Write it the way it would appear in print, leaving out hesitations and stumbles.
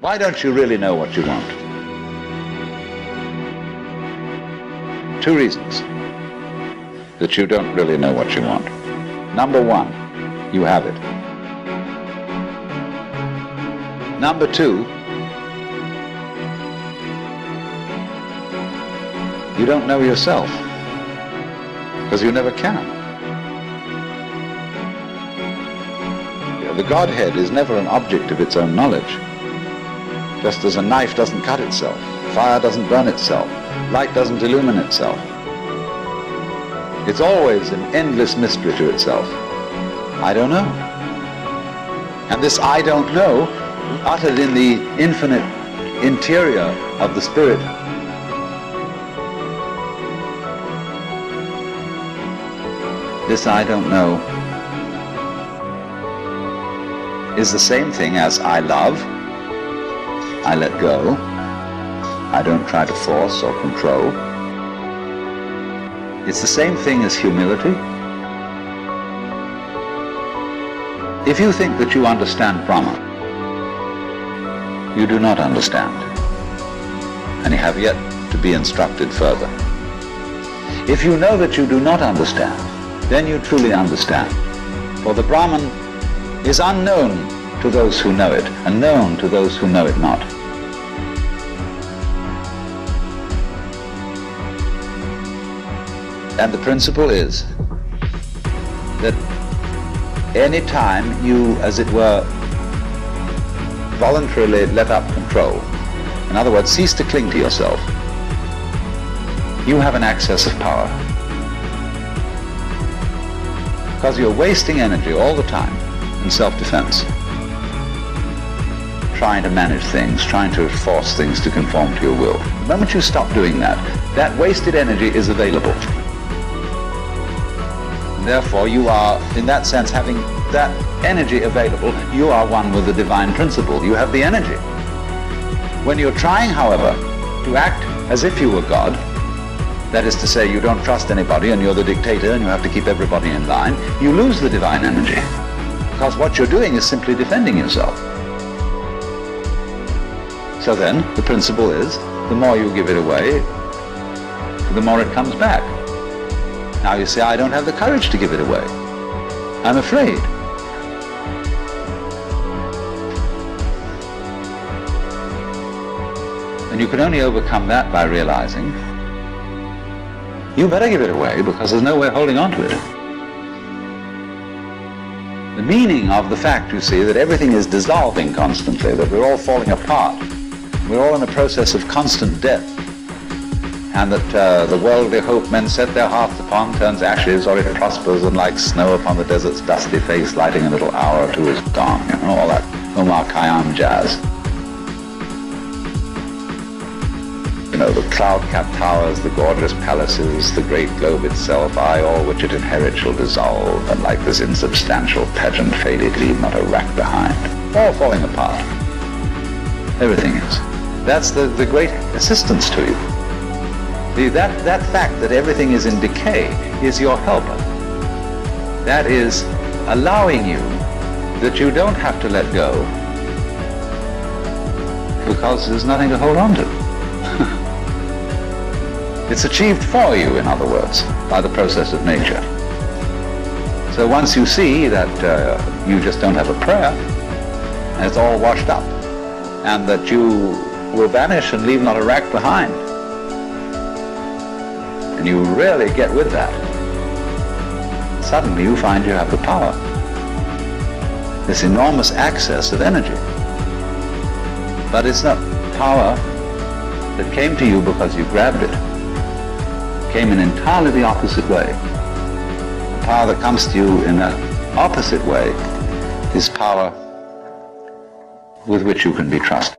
Why don't you really know what you want? Two reasons that you don't really know what you want. Number one, you have it. Number two, you don't know yourself, because you never can. The Godhead is never an object of its own knowledge. Just as a knife doesn't cut itself, fire doesn't burn itself, light doesn't illumine itself. It's always an endless mystery to itself. I don't know. And this I don't know, uttered in the infinite interior of the Spirit, this I don't know is the same thing as I love, I let go, I don't try to force or control. It's the same thing as humility. If you think that you understand Brahma, you do not understand, and you have yet to be instructed further. If you know that you do not understand, then you truly understand. For the Brahman is unknown to those who know it, and known to those who know it not. And the principle is that any time you, as it were, voluntarily let up control, in other words, cease to cling to yourself, you have an access of power. Because you're wasting energy all the time in self-defense, trying to manage things, trying to force things to conform to your will. The moment you stop doing that, that wasted energy is available. And therefore, you are, in that sense, having that energy available, you are one with the divine principle. You have the energy. When you're trying, however, to act as if you were God, that is to say, you don't trust anybody and you're the dictator and you have to keep everybody in line, you lose the divine energy. Because what you're doing is simply defending yourself. So then, the principle is, the more you give it away, the more it comes back. Now you say, I don't have the courage to give it away. I'm afraid. And you can only overcome that by realizing you better give it away because there's no way of holding on to it. The meaning of the fact, you see, that everything is dissolving constantly, that we're all falling apart, we're all in a process of constant death, and that the worldly hope men set their hearts upon turns ashes, or it prospers, and like snow upon the desert's dusty face, lighting a little hour or two is gone. You know, all that Omar Khayyam jazz. You know, the cloud-capped towers, the gorgeous palaces, the great globe itself, aye, all which it inherits shall dissolve, and like this insubstantial pageant faded, leave not a rack behind. All falling apart. Everything is. That's the great assistance to you. That fact that everything is in decay is your helper. That is allowing you that you don't have to let go because there's nothing to hold on to. It's achieved for you, in other words, by the process of nature. So once you see that you just don't have a prayer, and it's all washed up, and that you will vanish and leave not a rack behind, and you really get with that, suddenly you find you have the power, this enormous access of energy. But it's not power that came to you because you grabbed it. It came in entirely the opposite way. The power that comes to you in the opposite way is power with which you can be trusted.